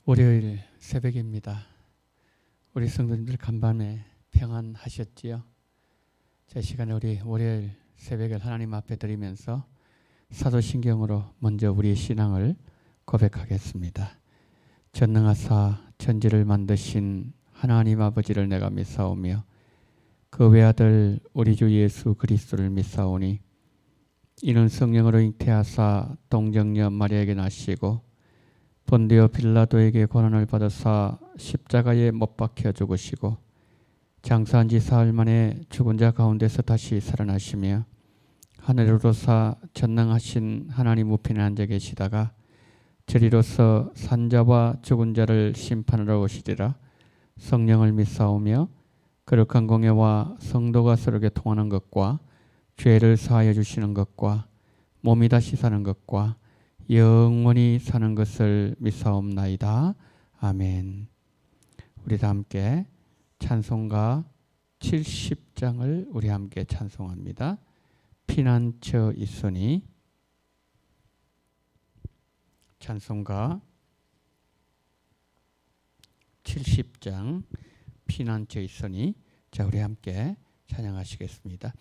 월요일 새벽입니다. 우리 성도님들 간밤에 평안하셨지요? 제 시간에 우리 월요일 새벽을 하나님 앞에 드리면서 사도신경으로 먼저 우리의 신앙을 고백하겠습니다. 전능하사 천지를 만드신 하나님 아버지를 내가 믿사오며 그 외아들 우리 주 예수 그리스도를 믿사오니 이는 성령으로 잉태하사 동정녀 마리아에게 나시고 본디오 빌라도에게 고난을 받으사 십자가에 못 박혀 죽으시고 장사한 지 사흘 만에 죽은 자 가운데서 다시 살아나시며 하늘로사 전능하신 하나님 우편에 앉아 계시다가 저리로서 산자와 죽은 자를 심판하러 오시리라. 성령을 믿사오며 거룩한 공예와 성도가 서로에게 통하는 것과 죄를 사하여 주시는 것과 몸이 다시 사는 것과 영원히 사는 것을 믿사옵나이다. 아멘. 우리 다 함께 찬송가 70장을 우리 함께 찬송합니다. 피난처 있으니. 찬송가 70장 피난처 있으니. 자, 우리 함께 찬양하시겠습니다.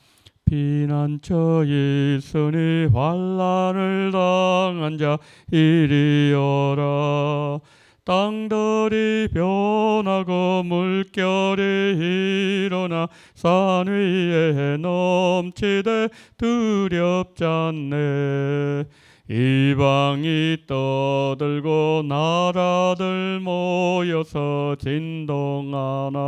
피난처 있으니 환난을 당한 자 이리여라. 땅들이 변하고 물결이 일어나 산 위에 넘치되 두렵지 않네. 이방이 떠들고 나라들 모여서 진동하나.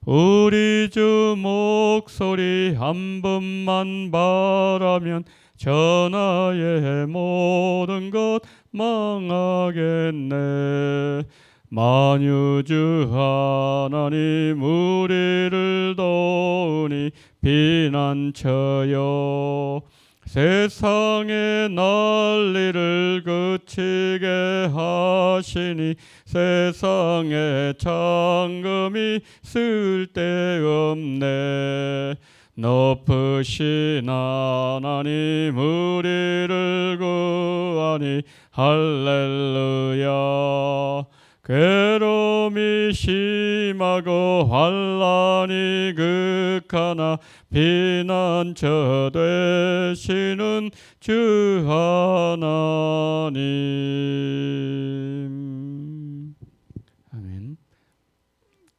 우리 주 목소리 한 번만 바라면 전하의 모든 것 망하겠네. 만유주 하나님 우리를 도우니 피난처여. 세상의 난리를 그치게 하시니 세상에 창금이 쓸데없네. 높으신 하나님 우리를 구하니 할렐루야. 괴로움이 심하고 환난이 극하나 피난처 되시는 주 하나님. 아멘.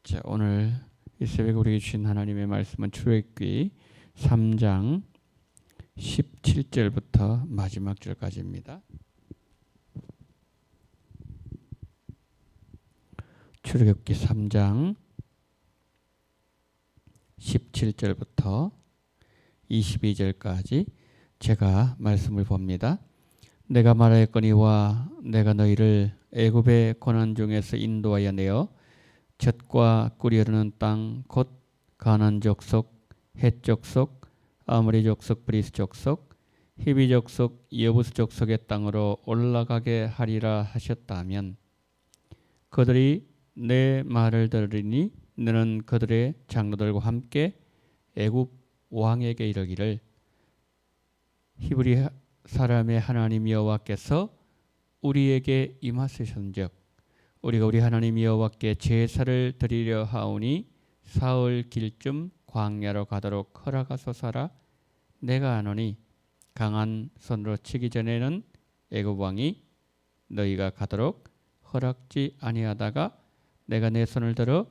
자, 오늘 이 새벽에 우리에게 주신 하나님의 말씀은 출애굽기 3장 17절부터 마지막 절까지입니다. 출애굽기 3장 17절부터 22절까지 제가 말씀을 봅니다. 내가 말하였거니와 내가 너희를 애굽의 고난 중에서 인도하여 내어 젖과 꿀이 흐르는 땅 곧 가나안 족속, 헷 족속, 아모리 족속, 브리스 족속, 히비 족속, 여부스 족속의 땅으로 올라가게 하리라 하셨다면 그들이 내 말을 들으리니 너는 그들의 장로들과 함께 애굽 왕에게 이르기를 히브리 사람의 하나님 여호와께서 우리에게 임하시선즉 우리가 우리 하나님 여호와께 제사를 드리려 하오니 사흘 길쯤 광야로 가도록 허락하소서라. 내가 아노니 강한 손으로 치기 전에는 애굽 왕이 너희가 가도록 허락지 아니하다가 내가 내 손을 들어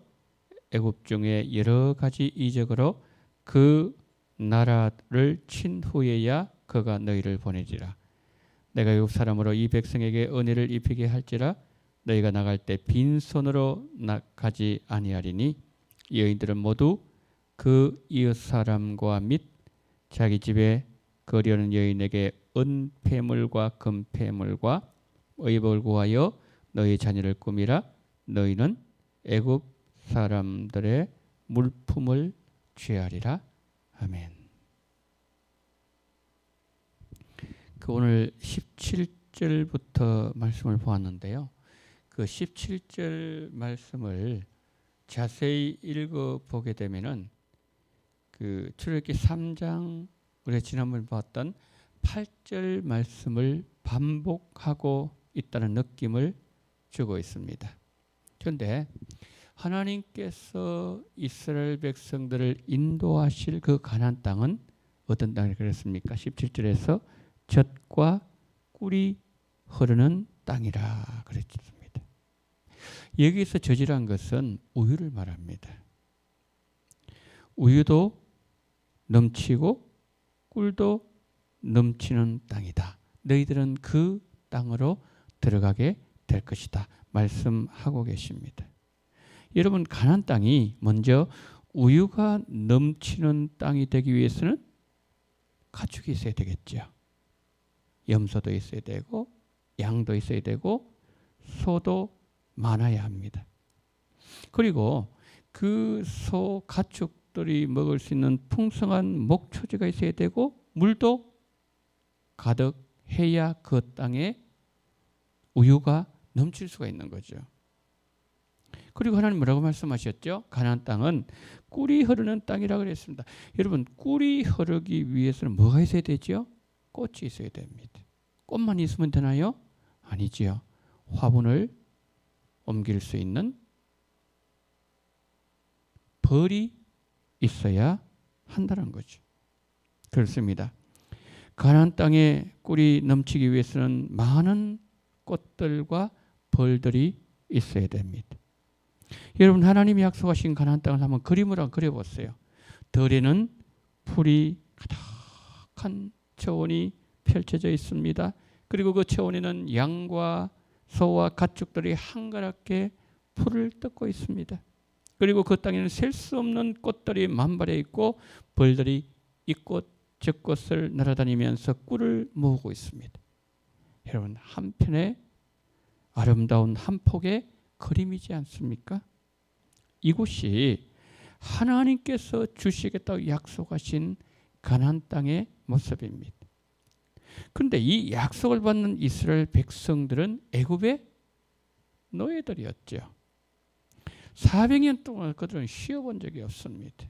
애굽 중에 여러 가지 이적으로 그 나라를 친 후에야 그가 너희를 보내지라. 내가 애굽 사람으로 이 백성에게 은혜를 입히게 할지라. 너희가 나갈 때 빈손으로 가지 아니하리니 여인들은 모두 그 이웃 사람과 및 자기 집에 거류하는 여인에게 은폐물과 금폐물과 의복을 구하여 너희 자녀를 꾸미라. 너희는 애굽 사람들의 물품을 취하리라. 아멘. 오늘 17절부터 말씀을 보았는데요. 그 17절 말씀을 자세히 읽어보게 되면은 그 출애굽기 3장 우리가 지난번에 봤던 8절 말씀을 반복하고 있다는 느낌을 주고 있습니다. 그런데 하나님께서 이스라엘 백성들을 인도하실 그 가나안 땅은 어떤 땅이 그랬습니까? 17절에서 젖과 꿀이 흐르는 땅이라 그랬습니다. 여기서 젖이란 것은 우유를 말합니다. 우유도 넘치고 꿀도 넘치는 땅이다. 너희들은 그 땅으로 들어가게 될 것이다. 말씀하고 계십니다. 여러분, 가나안 땅이 먼저 우유가 넘치는 땅이 되기 위해서는 가축이 있어야 되겠죠. 염소도 있어야 되고 양도 있어야 되고 소도 많아야 합니다. 그리고 그 소 가축들이 먹을 수 있는 풍성한 목초지가 있어야 되고 물도 가득해야 그 땅에 우유가 넘칠 수가 있는 거죠. 그리고 하나님 뭐라고 말씀하셨죠? 가나안 땅은 꿀이 흐르는 땅이라고 그랬습니다. 여러분, 꿀이 흐르기 위해서는 뭐가 있어야 되죠? 꽃이 있어야 됩니다. 꽃만 있으면 되나요? 아니지요. 화분을 옮길 수 있는 벌이 있어야 한다는 거죠. 그렇습니다. 가나안 땅에 꿀이 넘치기 위해서는 많은 꽃들과 벌들이 있어야 됩니다. 여러분, 하나님이 약속하신 가나안 땅을 한번 그림으로 한번 그려보세요. 들에는 풀이 가득한 초원이 펼쳐져 있습니다. 그리고 그 초원에는 양과 소와 가축들이 한가롭게 풀을 뜯고 있습니다. 그리고 그 땅에는 셀 수 없는 꽃들이 만발해 있고 벌들이 이꽃 저꽃을 날아다니면서 꿀을 모으고 있습니다. 여러분, 한편의 아름다운 한 폭의 그림이지 않습니까? 이곳이 하나님께서 주시겠다고 약속하신 가나안 땅의 모습입니다. 그런데 이 약속을 받는 이스라엘 백성들은 애굽의 노예들이었죠. 400년 동안 그들은 쉬어본 적이 없습니다.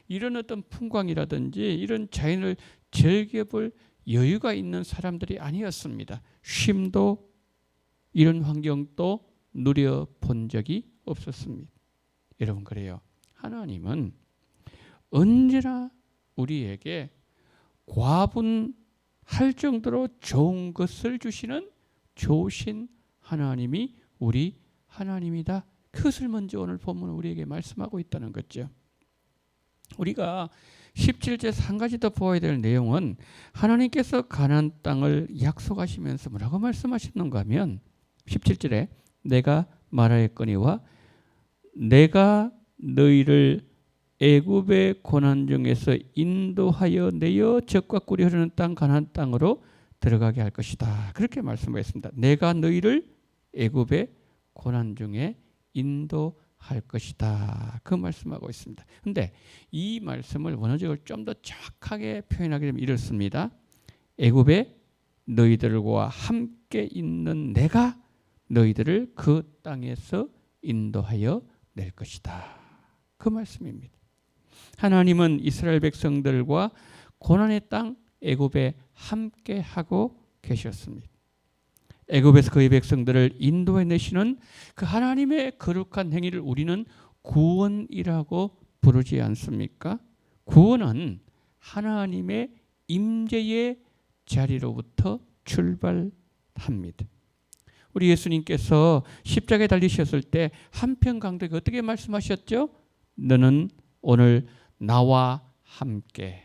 이런 어떤 풍광이라든지 이런 자연을 즐겨볼 여유가 있는 사람들이 아니었습니다. 쉼도 이런 환경도 누려본 적이 없었습니다. 여러분, 그래요. 하나님은 언제나 우리에게 과분할 정도로 좋은 것을 주시는 좋으신 하나님이 우리 하나님이다. 그것을 먼저 오늘 본문은 우리에게 말씀하고 있다는 거죠. 우리가 17절 한 가지 더 보아야 될 내용은 하나님께서 가나안 땅을 약속하시면서 뭐라고 말씀하시는가 하면 17절에 내가 말하였거니와 내가 너희를 애굽의 고난 중에서 인도하여 내어 젖과 꿀이 흐르는 땅 가나안 땅으로 들어가게 할 것이다. 그렇게 말씀하셨습니다. 내가 너희를 애굽의 고난 중에 인도할 것이다. 그 말씀하고 있습니다. 그런데 이 말씀을 원어적으로 좀 더 정확하게 표현하게 되면 이렇습니다. 애굽에 너희들과 함께 있는 내가 너희들을 그 땅에서 인도하여 낼 것이다. 그 말씀입니다. 하나님은 이스라엘 백성들과 고난의 땅 애굽에 함께 하고 계셨습니다. 애굽에서 그의 백성들을 인도해 내시는 그 하나님의 거룩한 행위를 우리는 구원이라고 부르지 않습니까? 구원은 하나님의 임재의 자리로부터 출발합니다. 우리 예수님께서 십자가에 달리셨을 때 한평강도에 어떻게 말씀하셨죠? 너는 오늘 나와 함께,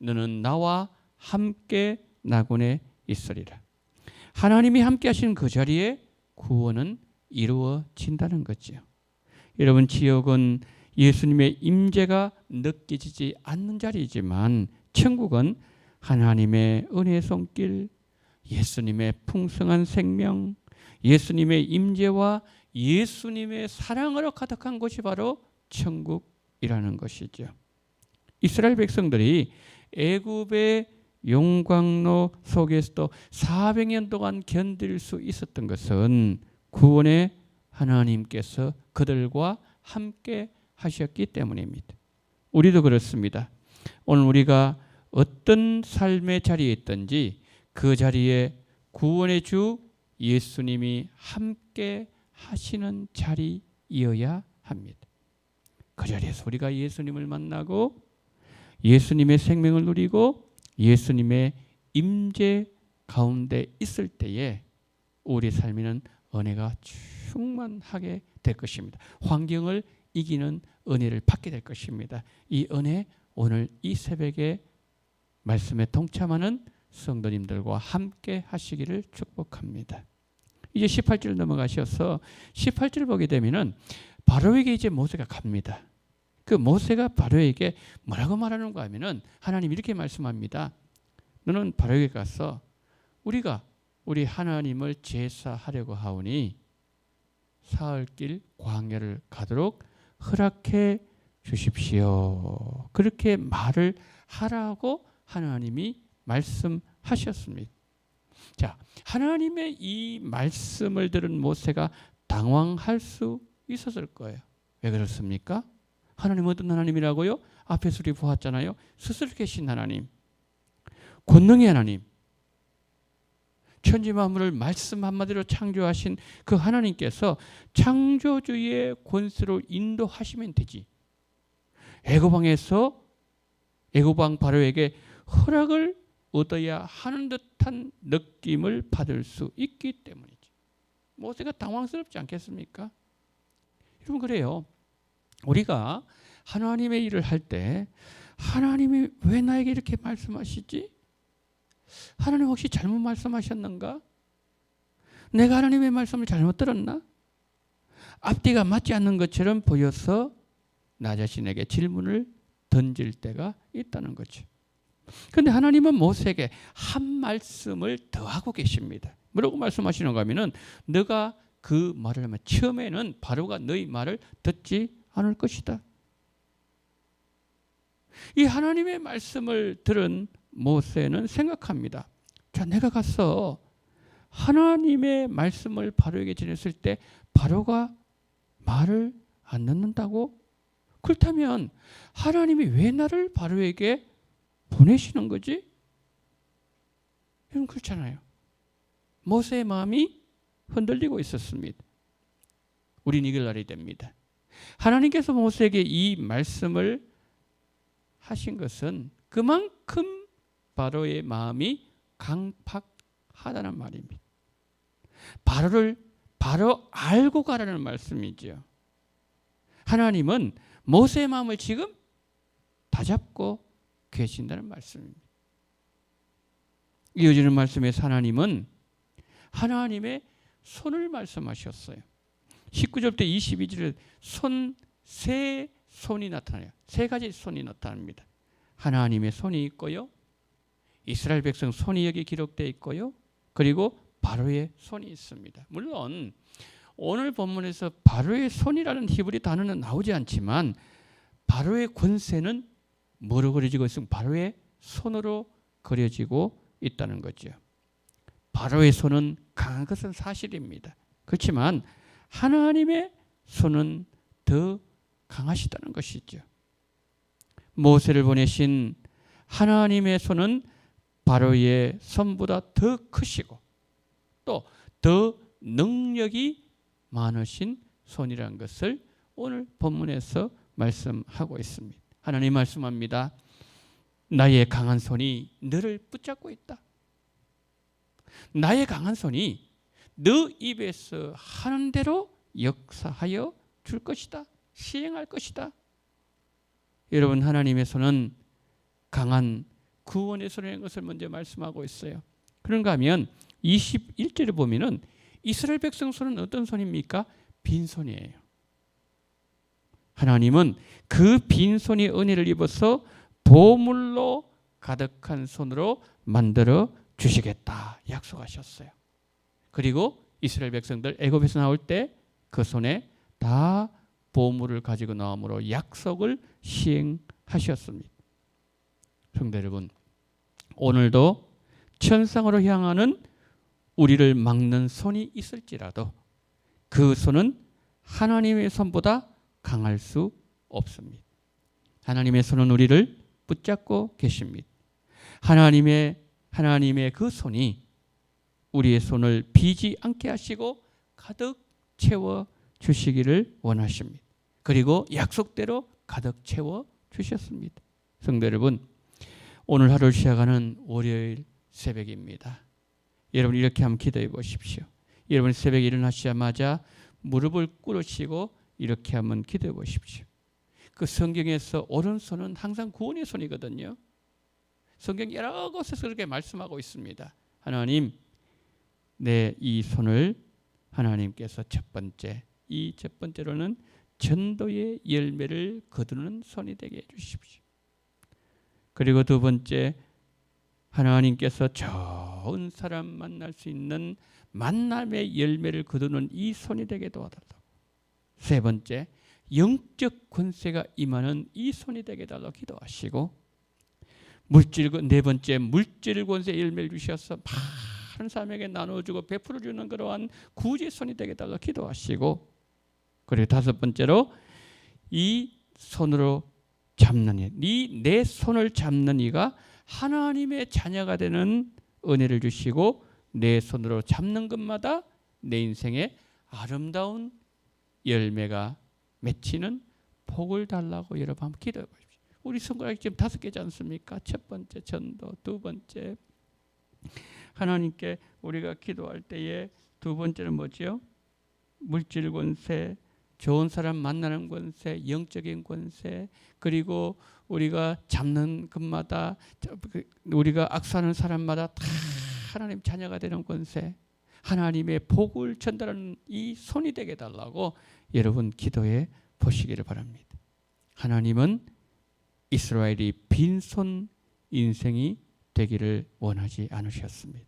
너는 나와 함께 나군에 있으리라. 하나님이 함께 하시는 그 자리에 구원은 이루어진다는 거죠. 여러분, 지옥은 예수님의 임재가 느껴지지 않는 자리이지만 천국은 하나님의 은혜의 손길, 예수님의 풍성한 생명, 예수님의 임재와 예수님의 사랑으로 가득한 곳이 바로 천국이라는 것이죠. 이스라엘 백성들이 애굽의 용광로 속에서도 400년 동안 견딜 수 있었던 것은 구원의 하나님께서 그들과 함께 하셨기 때문입니다. 우리도 그렇습니다. 오늘 우리가 어떤 삶의 자리에 있든지 그 자리에 구원의 주 예수님이 함께 하시는 자리이어야 합니다. 그 자리에서 우리가 예수님을 만나고 예수님의 생명을 누리고 예수님의 임재 가운데 있을 때에 우리 삶에는 은혜가 충만하게 될 것입니다. 환경을 이기는 은혜를 받게 될 것입니다. 이 은혜 오늘 이 새벽에 말씀에 동참하는 성도님들과 함께 하시기를 축복합니다. 이제 18절 넘어가셔서 18절 보게 되면은 바로에게 이제 모세가 갑니다. 그 모세가 바로에게 뭐라고 말하는가 하면은 하나님 이렇게 말씀합니다. 너는 바로에게 가서 우리가 우리 하나님을 제사하려고 하오니 사흘길 광야를 가도록 허락해 주십시오. 그렇게 말을 하라고 하나님이 말씀하셨습니다. 자, 하나님의 이 말씀을 들은 모세가 당황할 수 있었을 거예요. 왜 그렇습니까? 하나님 어떤 하나님이라고요? 앞에서 우리 보았잖아요. 스스로 계신 하나님, 권능의 하나님, 천지 만물을 말씀 한마디로 창조하신 그 하나님께서 창조주의 권세로 인도하시면 되지. 애고방에서 애고방 바로에게 허락을 얻어야 하는 듯한 느낌을 받을 수 있기 때문이지. 모세가 당황스럽지 않겠습니까? 여러분 그래요. 우리가 하나님의 일을 할 때 하나님이 왜 나에게 이렇게 말씀하시지? 하나님 혹시 잘못 말씀하셨는가? 내가 하나님의 말씀을 잘못 들었나? 앞뒤가 맞지 않는 것처럼 보여서 나 자신에게 질문을 던질 때가 있다는 거죠. 그런데 하나님은 모세에게 한 말씀을 더하고 계십니다. 뭐라고 말씀하시는가 하면은 너가 그 말을 하면 처음에는 바로가 너희 말을 듣지 않을 것이다. 이 하나님의 말씀을 들은 모세는 생각합니다. 자, 내가 가서 하나님의 말씀을 바로에게 전했을 때 바로가 말을 안 듣는다고? 그렇다면 하나님이 왜 나를 바로에게 보내시는 거지? 여러분 그렇잖아요. 모세의 마음이 흔들리고 있었습니다. 우린 이걸 알아야 됩니다. 하나님께서 모세에게 이 말씀을 하신 것은 그만큼 바로의 마음이 강팍하다는 말입니다. 바로를 바로 알고 가라는 말씀이죠. 하나님은 모세의 마음을 지금 다잡고 계신다는 말씀입니다. 이어지는 말씀에서 하나님은 하나님의 손을 말씀하셨어요. 19절부터 22절에 세 손이 나타나요. 세 가지 손이 나타납니다. 하나님의 손이 있고요. 이스라엘 백성 손이 여기 기록되어 있고요. 그리고 바로의 손이 있습니다. 물론 오늘 본문에서 바로의 손이라는 히브리 단어는 나오지 않지만 바로의 권세는 뭐로 그려지고 있으면 바로의 손으로 그려지고 있다는 거죠. 바로의 손은 강한 것은 사실입니다. 그렇지만 하나님의 손은 더 강하시다는 것이죠. 모세를 보내신 하나님의 손은 바로의 손보다 더 크시고 또 더 능력이 많으신 손이라는 것을 오늘 본문에서 말씀하고 있습니다. 하나님 말씀합니다. 나의 강한 손이 너를 붙잡고 있다. 나의 강한 손이 너 입에서 하는 대로 역사하여 줄 것이다. 시행할 것이다. 여러분 하나님의 손은 강한 구원의 손이라는 것을 먼저 말씀하고 있어요. 그런가 하면 21절에 보면은 이스라엘 백성 손은 어떤 손입니까? 빈손이에요. 하나님은 그 빈손이 은혜를 입어서 보물로 가득한 손으로 만들어 주시겠다 약속하셨어요. 그리고 이스라엘 백성들 애굽에서 나올 때 그 손에 다 보물을 가지고 나옴으로 약속을 시행하셨습니다. 성도 여러분, 오늘도 천상으로 향하는 우리를 막는 손이 있을지라도 그 손은 하나님의 손보다 강할 수 없습니다. 하나님의 손은 우리를 붙잡고 계십니다. 하나님의 그 손이 우리의 손을 비지 않게 하시고 가득 채워 주시기를 원하십니다. 그리고 약속대로 가득 채워 주셨습니다. 성도 여러분, 오늘 하루를 시작하는 월요일 새벽입니다. 여러분 이렇게 한번 기도해 보십시오. 여러분 새벽에 일어나시자마자 무릎을 꿇으시고 이렇게 한번 기도해 보십시오. 그 성경에서 오른손은 항상 구원의 손이거든요. 성경 여러 곳에서 그렇게 말씀하고 있습니다. 하나님, 내 이 손을 하나님께서 첫 번째로는 전도의 열매를 거두는 손이 되게 해주십시오. 그리고 두 번째, 하나님께서 좋은 사람 만날 수 있는 만남의 열매를 거두는 이 손이 되게 도와달라고. 세 번째, 영적 권세가 임하는 이 손이 되게 달라고 기도하시고, 네 번째, 물질 권세 열매를 주셔서 많은 사람에게 나눠주고 베풀어주는 그러한 구주의 손이 되게 달라고 기도하시고, 그리고 다섯 번째로 이 손으로 잡는 이, 내 손을 잡는 이가 하나님의 자녀가 되는 은혜를 주시고, 내 손으로 잡는 것마다 내 인생에 아름다운 열매가 맺히는 복을 달라고 여러분 한번 기도해 보십시오. 우리 손가락이 지금 5개지 않습니까? 첫 번째 전도, 두 번째 하나님께 우리가 기도할 때에 두 번째는 뭐죠? 물질 권세, 좋은 사람 만나는 권세, 영적인 권세, 그리고 우리가 잡는 것마다, 우리가 악수하는 사람마다 다 하나님 자녀가 되는 권세, 하나님의 복을 전달하는 이 손이 되게 달라고 여러분 기도해 보시기를 바랍니다. 하나님은 이스라엘이 빈손 인생이 되기를 원하지 않으셨습니다.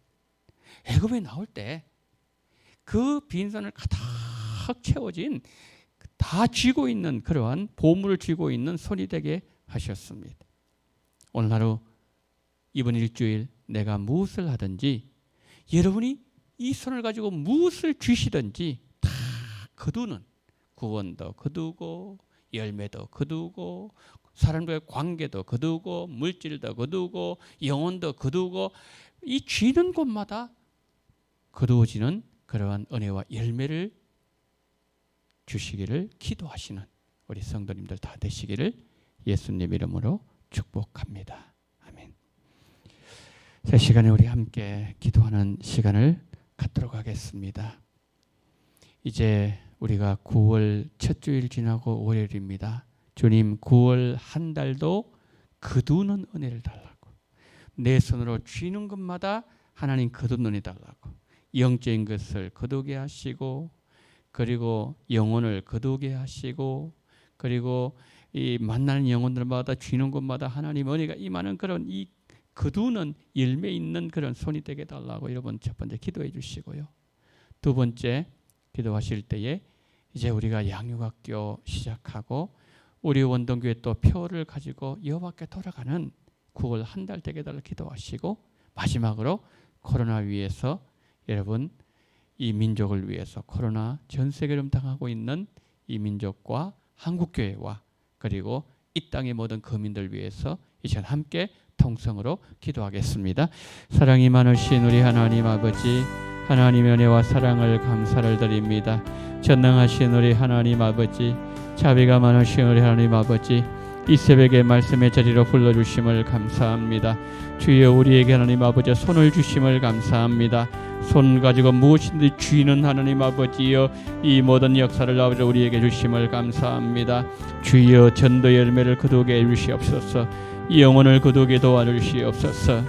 애굽에 나올 때 그 빈손을 가득 채워진, 다 쥐고 있는 그러한 보물을 쥐고 있는 손이 되게 하셨습니다. 오늘 하루, 이번 일주일 내가 무엇을 하든지 여러분이 이 손을 가지고 무엇을 쥐시든지 다 거두는, 구원도 거두고 열매도 거두고 사람들과의 관계도 거두고 물질도 거두고 영혼도 거두고 이 쥐는 곳마다 거두어지는 그러한 은혜와 열매를 주시기를 기도하시는 우리 성도님들 다 되시기를 예수님 이름으로 축복합니다. 아멘. 새 시간에 우리 함께 기도하는 시간을 갖도록 하겠습니다. 이제 우리가 9월 첫 주일 지나고 월요일입니다. 주님, 9월 한 달도 거두는 은혜를 달라고, 내 손으로 쥐는 것마다 하나님 거두는 은혜 달라고, 영적인 것을 거두게 하시고, 그리고 영혼을 거두게 하시고, 그리고 이 만나는 영혼들마다 쥐는 곳마다 하나님 은혜가 임하는 그런 이 거두는 열매 있는 그런 손이 되게 달라고 여러분 첫 번째 기도해 주시고요. 두 번째 기도하실 때에 이제 우리가 양육학교 시작하고 우리 원동교회 또 표를 가지고 여호와께 돌아가는 9월 한 달 되게 달라 기도하시고, 마지막으로 코로나 위에서 여러분 이 민족을 위해서 코로나 전 세계를 당하고 있는 이 민족과 한국교회와 그리고 이 땅의 모든 거민들 위해서 이 시간 함께 통성으로 기도하겠습니다. 사랑이 많으신 우리 하나님 아버지, 하나님의 은혜와 사랑을 감사를 드립니다. 전능하신 우리 하나님 아버지, 자비가 많으신 우리 하나님 아버지, 이 새벽에 말씀의 자리로 불러주심을 감사합니다. 주여, 우리에게 하나님 아버지 손을 주심을 감사합니다. 손 가지고 무엇이든지 쥐는 하나님 아버지여, 이 모든 역사를 아버지 우리에게 주심을 감사합니다. 주여, 전도 열매를 거두게 해주시옵소서. 영혼을 거두게 도와주시옵소서.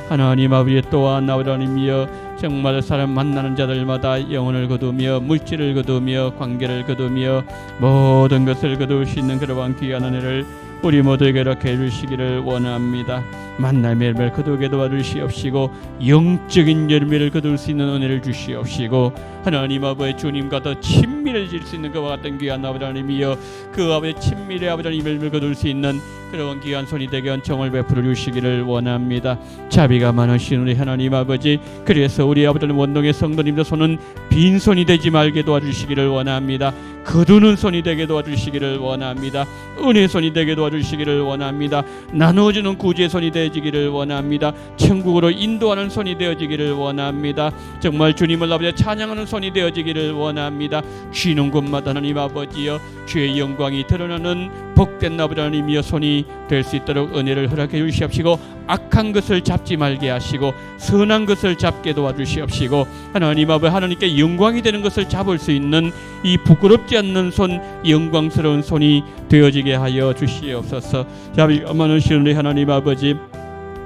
하나님 아버지, 또한 아버지 하나님이여, 정말 사람 만나는 자들마다 영혼을 거두며 물질을 거두며 관계를 거두며 모든 것을 거둘 수 있는 그러한 귀한 은혜를 우리 모두에게 이렇게 해주시기를 원합니다. 만남의 열매를 거두게 도와주시옵시고, 영적인 열매를 거둘 수 있는 은혜를 주시옵시고, 하나님 아버지 주님과 더 친밀해질 수 있는 그와 같은 귀한 아버지 하나님이여, 그 아버지 친밀의 아버지 하나님 열매를 거둘 수 있는 여러분 귀한 손이 되게 은총을 베풀어 주시기를 원합니다. 자비가 많으신 우리 하나님 아버지, 그래서 우리 아버지는 원동의 성도님들 손은 빈손이 되지 말게 도와주시기를 원합니다. 거두는 손이 되게 도와주시기를 원합니다. 은혜의 손이 되게 도와주시기를 원합니다. 나누어주는 구주의 손이 되어지기를 원합니다. 천국으로 인도하는 손이 되어지기를 원합니다. 정말 주님을 아버지 찬양하는 손이 되어지기를 원합니다. 쉬는 곳마다 하나님 아버지여 주의 영광이 드러나는 복된 아버지 하나님이여 손이 될 수 있도록 은혜를 허락해 주시옵시고, 악한 것을 잡지 말게 하시고 선한 것을 잡게 도와주시옵시고, 하나님 아버지 하나님께 영광이 되는 것을 잡을 수 있는 이 부끄럽지 않는 손, 영광스러운 손이 되어지게 하여 주시옵소서. 자비가 많으신 우리 하나님 아버지,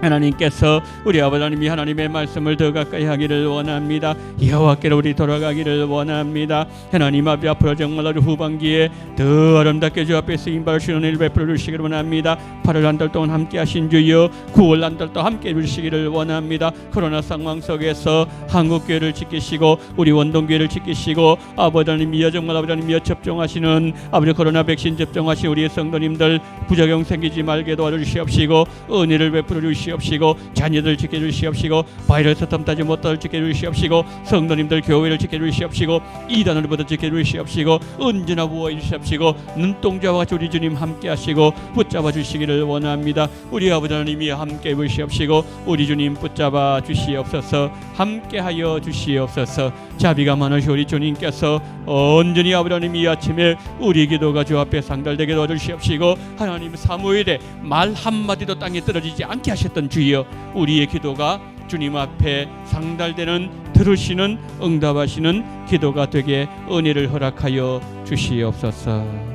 하나님께서 우리 아버지 하나님이 하나님의 말씀을 더 가까이 하기를 원합니다. 여호와께로 우리 돌아가기를 원합니다. 하나님 아버지 앞으로 정말 아주 후반기에 더 아름답게 주 앞에 쓰임받으시는 은혜를 베풀어 주시기를 원합니다. 8월 한 달 동안 함께 하신 주여 9월 한 달 동안 함께 해주시기를 원합니다. 코로나 상황 속에서 한국교회를 지키시고 우리 원동교회를 지키시고 아버지 하나님이여 정말 아버지 하나님이여 접종하시는 아버지 코로나 백신 접종하신 우리의 성도님들 부작용 생기지 말게 도와주시옵시고 은혜를 베풀어 주시옵시고 자녀들 지켜주시옵시고 바이러스 틈타지 못하도록 지켜주시옵시고 성도님들 교회를 지켜주시옵시고 이단으로부터 지켜주시옵시고 언제나 보호해 주시옵시고 눈동자와 같이 우리 주님 함께 하시고 붙잡아 주시기를 원합니다. 우리 아버지 하나님이 함께 보시옵시고 우리 주님 붙잡아 주시옵소서. 함께 하여 주시옵소서. 자비가 많으신 우리 주님께서 온전히 아버지 하나님 이 아침에 우리 기도가 주 앞에 상달되게 도와주시옵시고, 하나님 사무엘에 말 한마디도 땅에 떨어지지 않게 하셨던 주여, 우리의 기도가 주님 앞에 상달되는 들으시는 응답하시는 기도가 되게 은혜를 허락하여 주시옵소서.